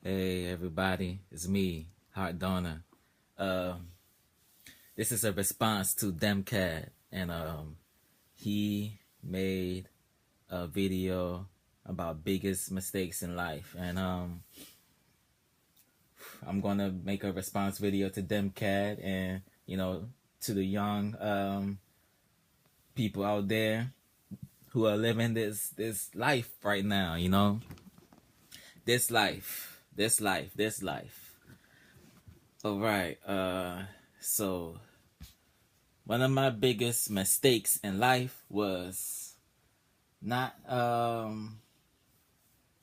Hey everybody, it's me, Heart Donor. Um, this is a response to Demcad, and he made a video about biggest mistakes in life, and I'm gonna make a response video to Demcad, and to the young people out there who are living this life right now. This life. All right. So one of my biggest mistakes in life was not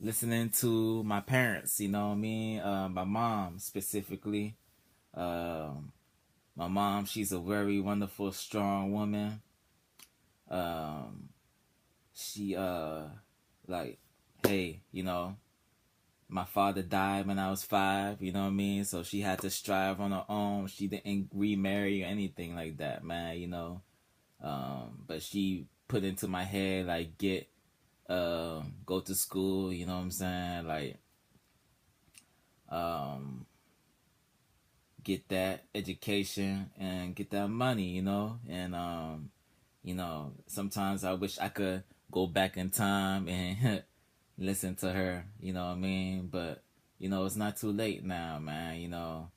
listening to my parents. You know what I mean? My mom specifically. My mom, she's a very wonderful, strong woman. She like, hey, my father died when I was 5, you know what I mean? So she had to strive on her own. She didn't remarry or anything like that, man. But she put into my head, like, go to school, you know what I'm saying? Like, get that education and get that money. And, sometimes I wish I could go back in time and listen to her, you know what I mean? But, it's not too late now, man.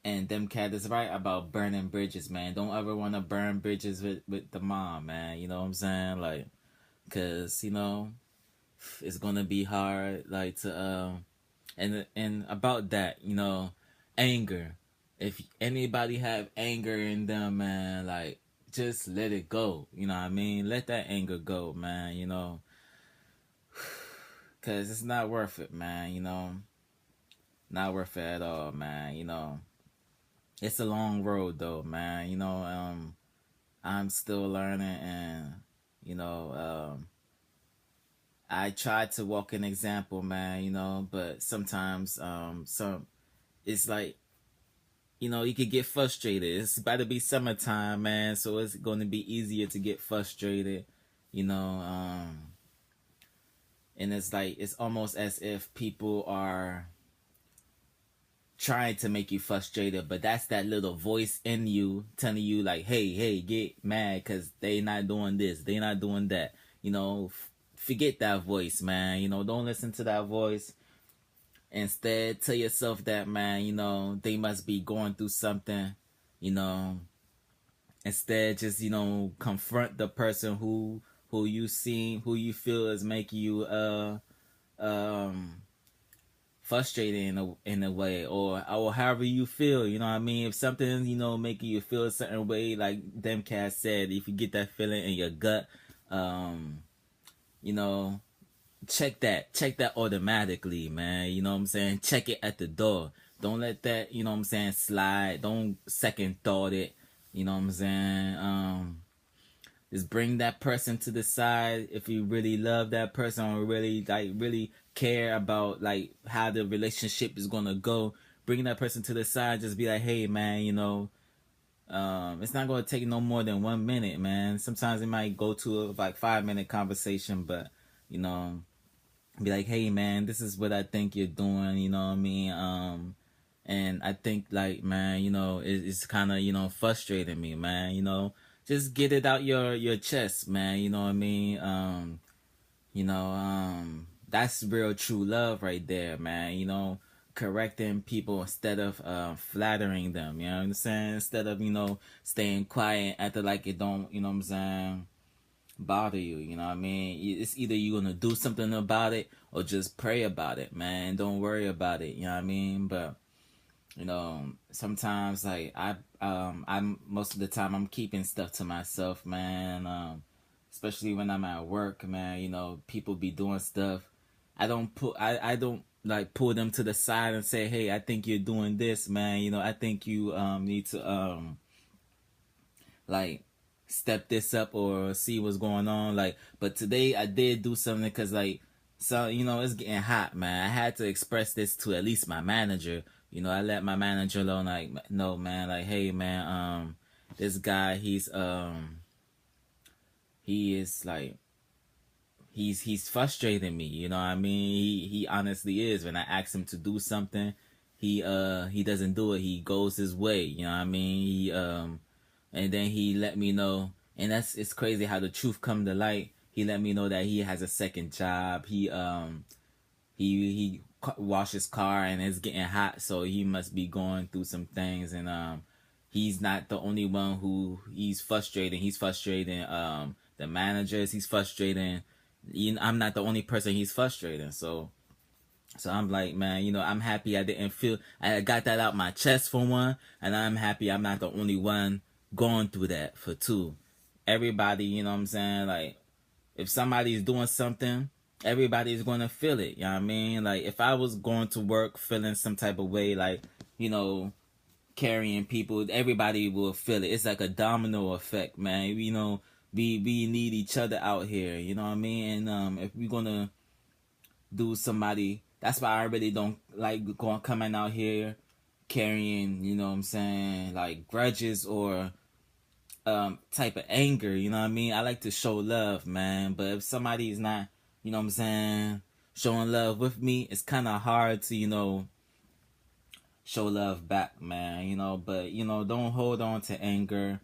And Demcad is right about burning bridges, man. Don't ever want to burn bridges with the mom, man. You know what I'm saying? Like, because, it's going to be hard, like, and about that, anger. If anybody have anger in them, man, like, just let it go. You know what I mean? Let that anger go, man, because it's not worth it, man. Not worth it at all, man. It's a long road, though, man. I'm still learning, and, I try to walk an example, man, but sometimes, it's like, you could get frustrated. It's about to be summertime, man, so it's going to be easier to get frustrated, you know, and it's like, it's almost as if people are trying to make you frustrated, but that's that little voice in you telling you, like, hey, get mad because they not doing this, they not doing that. Forget that voice, man. Don't listen to that voice. Instead, tell yourself that, man, they must be going through something. you know Instead, just, confront the person who you feel is making you um frustrated in a way, or however you feel. You know what I mean? If something, making you feel a certain way, like Demcad said, if you get that feeling in your gut, you know check that automatically, man. You know what I'm saying? Check it at the door. Don't let that, slide. Don't second thought it. You know what I'm saying? Just bring that person to the side if you really love that person, or really care about, like, how the relationship is gonna go. Bring that person to the side. Just be like, hey, man, it's not gonna take no more than 1 minute, man. Sometimes it might go to a, like, 5 minute conversation, but be like, hey, man, this is what I think you're doing. You know what I mean? And I think, like, man, it's kind of, frustrating me, man. Just get it out your chest, man. You know what I mean? That's real true love right there, man. Correcting people instead of flattering them. You know what I'm saying? Instead of, staying quiet, acting like it don't, you know what I'm saying, bother you. You know what I mean? It's either you're gonna do something about it or just pray about it, man. Don't worry about it. You know what I mean? But sometimes, like, I'm most of the time I'm keeping stuff to myself, man. Especially when I'm at work, man. People be doing stuff. I don't like pull them to the side and say, hey, I think you're doing this, man. I think you need to like, step this up or see what's going on. Like, but today I did do something because, like, so, it's getting hot, man. I had to express this to at least my manager. I let my manager know, like, no, man, like, hey, man, this guy, he is like, he's frustrating me. You know what I mean? He honestly is. When I ask him to do something, he doesn't do it. He goes his way. You know what I mean? And then he let me know, and it's crazy how the truth come to light. He let me know that he has a second job. He washes car and it's getting hot, so he must be going through some things. And he's not the only one who he's frustrating. He's frustrating the managers. He's frustrating. I'm not the only person he's frustrating. So I'm like, man, I'm happy I got that out my chest for one, and I'm happy I'm not the only one going through that for two. Everybody, you know what I'm saying? Like, if somebody's doing something, everybody's going to feel it. You know what I mean? Like, if I was going to work feeling some type of way, like, carrying people, everybody will feel it. It's like a domino effect, man. We need each other out here. You know what I mean? And if we're going to do somebody, that's why I really don't like coming out here carrying, you know what I'm saying, like grudges or type of anger. You know what I mean? I like to show love, man. But if somebody's not, you know what I'm saying, showing love with me, it's kind of hard to, show love back, man. But don't hold on to anger.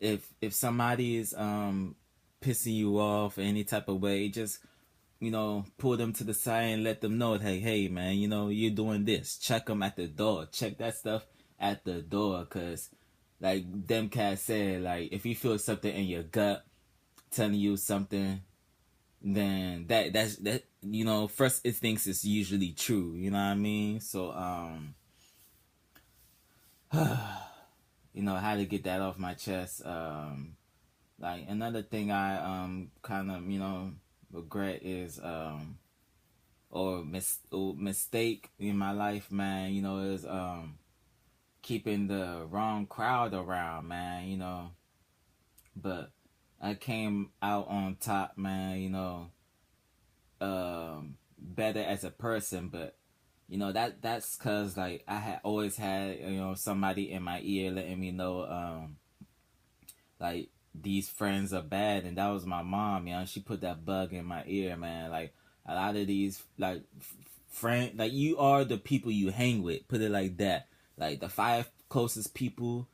If somebody is pissing you off any type of way, just pull them to the side and let them know, hey, man, you're doing this. Check them at the door. Check that stuff at the door, cause like Demcad said, like, if you feel something in your gut telling you something, then that's first instincts is usually true. You know what I mean? So how to get that off my chest. Like, another thing I kind of regret is or mistake in my life, man, is keeping the wrong crowd around, man. But I came out on top, man, better as a person. But that's cause like I had always had somebody in my ear letting me know like these friends are bad, and that was my mom. She put that bug in my ear, man. Like, a lot of these like friend, like, you are the people you hang with, put it like that. Like, the 5 closest people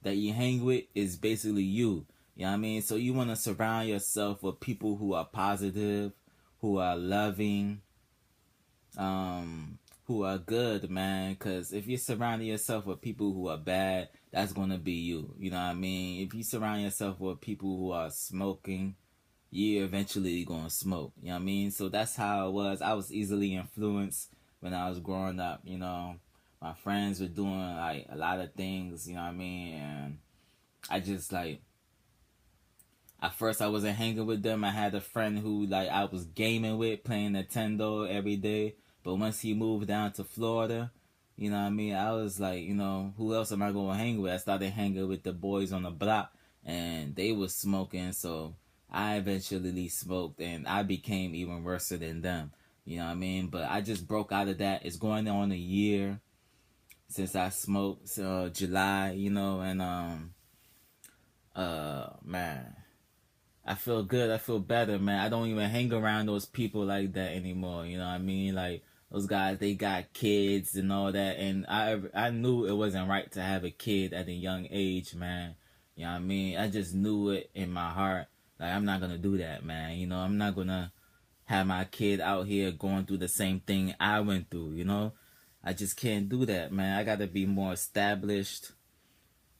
that you hang with is basically you. You know what I mean? So you want to surround yourself with people who are positive, who are loving, who are good, man. Because if you're surrounding yourself with people who are bad, that's going to be you. You know what I mean? If you surround yourself with people who are smoking, you're eventually going to smoke. You know what I mean? So that's how it was. I was easily influenced when I was growing up. My friends were doing like a lot of things, you know what I mean? And I just like, at first I wasn't hanging with them. I had a friend who like I was gaming with, playing Nintendo every day. But once he moved down to Florida, you know what I mean, I was like, who else am I going to hang with? I started hanging with the boys on the block, and they was smoking, so I eventually smoked, and I became even worse than them. You know what I mean? But I just broke out of that. It's going on a year since I smoked, so July, and man, I feel good. I feel better, man. I don't even hang around those people like that anymore. You know what I mean? Like, those guys, they got kids and all that, and I knew it wasn't right to have a kid at a young age, man. You know what I mean? I just knew it in my heart. Like, I'm not gonna do that, man. I'm not gonna have my kid out here going through the same thing I went through. I just can't do that, man. I gotta be more established.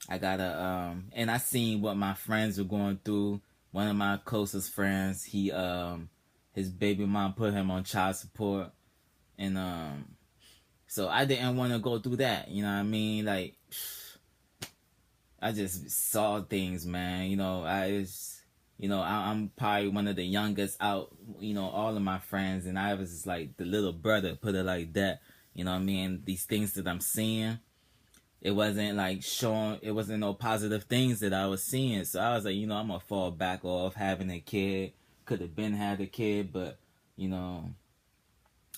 I gotta and I seen what my friends were going through. One of my closest friends, his baby mom put him on child support, and so I didn't want to go through that. You know what I mean? Like, I just saw things, man. I'm probably one of the youngest out. All of my friends, and I was just like the little brother, put it like that. You know what I mean? These things that I'm seeing, it wasn't like showing, it wasn't no positive things that I was seeing. So I was like, I'm gonna fall back off having a kid. Could have been had a kid, but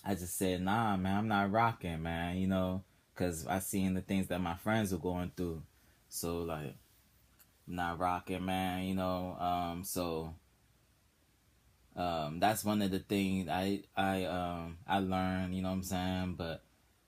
I just said, nah, man, I'm not rocking, man. Because I seen the things that my friends were going through. So like, I'm not rocking, man. So That's one of the things I learned, you know what I'm saying? But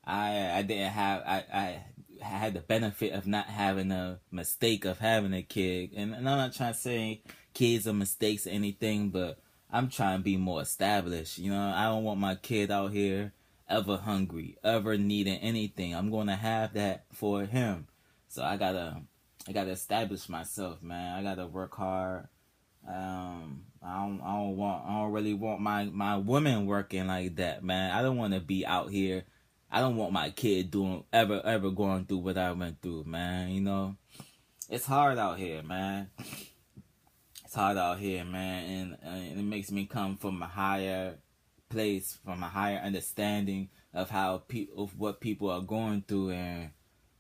I didn't have I had the benefit of not having a mistake of having a kid. And I'm not trying to say kids are mistakes or anything, but I'm trying to be more established. You know, I don't want my kid out here ever hungry, ever needing anything. I'm gonna have that for him. So I gotta establish myself, man. I gotta work hard. I don't really want my women working like that, man. I don't want to be out here. I don't want my kid doing ever going through what I went through, man. You know, it's hard out here, man. It's hard out here, man, and it makes me come from a higher place, from a higher understanding of of what people are going through, and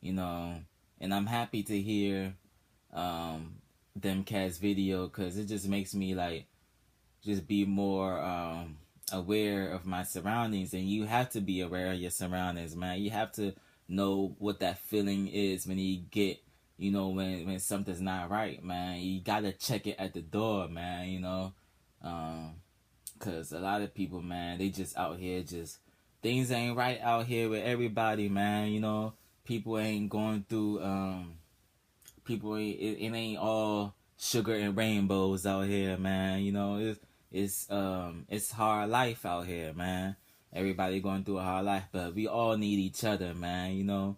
you know, and I'm happy to hear Demcad's video, because it just makes me like just be more aware of my surroundings. And you have to be aware of your surroundings, man. You have to know what that feeling is when you get, you know, when something's not right, man. You gotta check it at the door, man. You know, because a lot of people, man, they just out here, just things ain't right out here with everybody, man. You know, people ain't going through people ain't, it ain't all sugar and rainbows out here, man. You know, it's hard life out here, man. Everybody going through a hard life, but we all need each other, man. You know,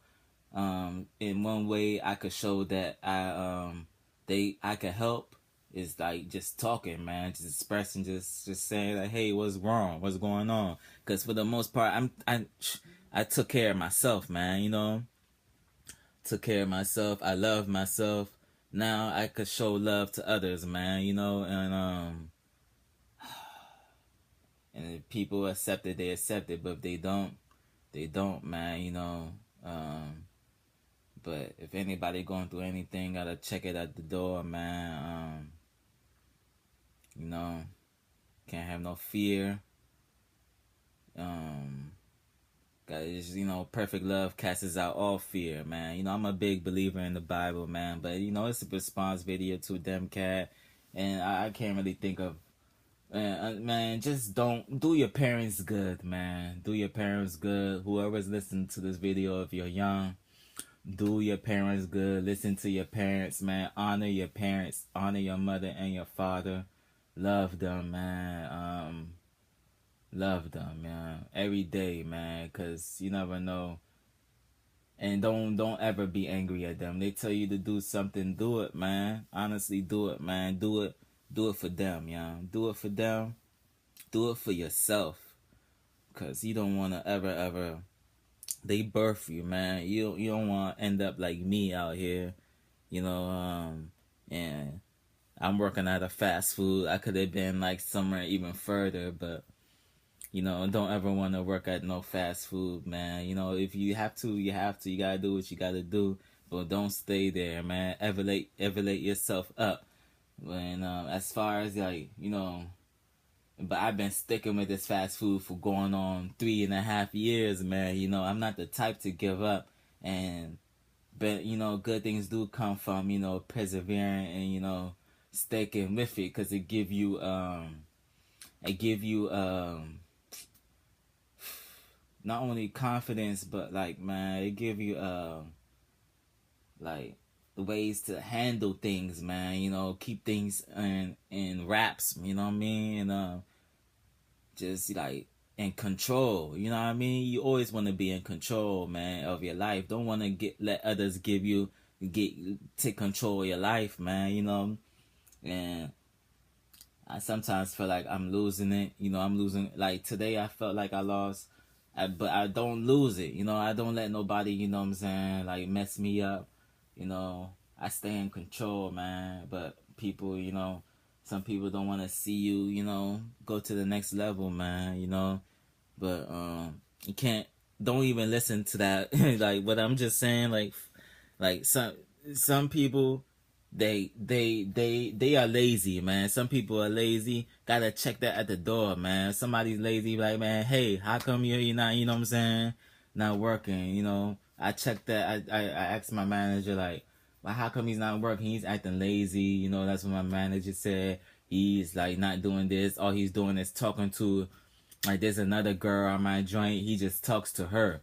in one way I could show that I could help is like just talking, man, just expressing, just saying like, hey, what's wrong, what's going on? Because for the most part, I took care of myself, man. You know, took care of myself. I love myself. Now I could show love to others, man. You know, and if people accept it, they accept it. But if they don't, man. You know. But if anybody going through anything, gotta check it at the door, man. You know, can't have no fear. Cause you know, perfect love casts out all fear, man. You know, I'm a big believer in the Bible, man. But you know, it's a response video to Demcad, and I can't really think of, man. Just don't do your parents good, man. Do your parents good. Whoever's listening to this video, if you're young, do your parents good. Listen to your parents, man. Honor your parents. Honor your mother and your father. Love them, man. Love them, man, every day, man, because you never know. And don't ever be angry at them. They tell you to do something, do it, man. Honestly, do it, man. Do it for them, yeah. Do it for them. Do it for yourself, because you don't want to ever. They birth you, man. You don't want to end up like me out here, you know. And I'm working at a fast food. I could have been like somewhere even further, but you know, don't ever want to work at no fast food, man. You know, if you have to, you have to. You gotta do what you gotta do, but don't stay there, man. Elevate yourself up. When as far as like, you know, but I've been sticking with this fast food for going on 3.5 years, man. You know, I'm not the type to give up, and but you know, good things do come from, you know, persevering and, you know, sticking with it, because it give you not only confidence, but like, man, it give you like ways to handle things, man. You know, keep things in wraps, you know what I mean? And just like in control, you know what I mean? You always want to be in control, man, of your life. Don't want to let others take control of your life, man, you know? And I sometimes feel like I'm losing it. You know, I'm losing. Like today, I felt like I lost, but I don't lose it. You know, I don't let nobody, you know what I'm saying, like mess me up. You know, I stay in control, man. But people, you know, some people don't want to see you, you know, go to the next level, man. You know, but you can't. Don't even listen to that. Like what I'm just saying, like some people, they are lazy, man. Some people are lazy. Gotta check that at the door, man. Somebody's lazy, like, man, hey, how come you're not, you know what I'm saying, not working? You know, I checked that. I asked my manager, like, well, how come he's not working? He's acting lazy. You know, that's what my manager said. He's like not doing this. All he's doing is talking to, like, there's another girl on my joint. He just talks to her.